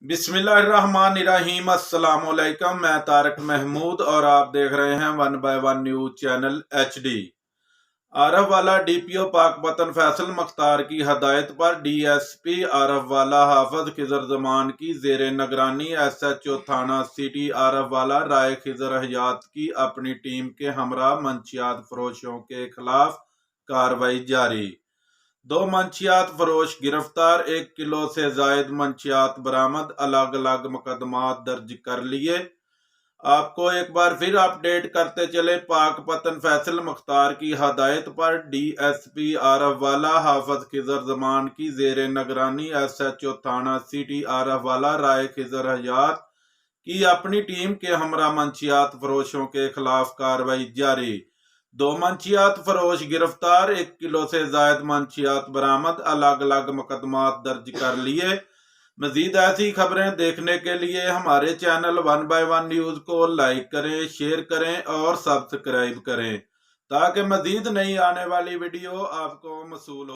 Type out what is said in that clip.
बिस्मिल्लाहिर्रहमानिर्रहीम। अस्सलाम वालेकुम। मैं तारक महमूद और आप देख रहे हैं 1 बाय 1 न्यूज चैनल HD। आरफ वाला डीपीओ पाकपतन फैसल मुख्तार की हदायत पर DSP आरफ वाला हाफिज खिजर जमान की जेर निगरानी SHO थाना सिटी आरफ वाला राय खिजर हयात की अपनी टीम के हमरा मंशियात फरोशों के खिलाफ कार्रवाई जारी। 2 मंशियात फरोश गिरफ्तार, 1 किलो से जायद मंशियात बरामद, अलग अलग मुकदमात दर्ज कर लिए। आपको एक बार फिर अपडेट करते चले, पाकपतन फैसल मुख्तार की हदायत पर DSP आरफ वाला हाफिज खिजर जमान की जेर निगरानी SHO थाना सिटी आरफ वाला राय खिजर हयात की अपनी टीम के हमरा मंशियात फरोशों के खिलाफ कार्रवाई जारी। 2 मंशियात फरोश गिरफ्तार, 1 किलो से जायद मंशियात बरामद, अलग अलग मुकदमात दर्ज कर लिए। मजीद ऐसी खबरें देखने के लिए हमारे चैनल 1 बाय 1 न्यूज को लाइक करें, शेयर करें और सब्सक्राइब करें ताकि मजीद नई आने वाली वीडियो आपको मसूल हो।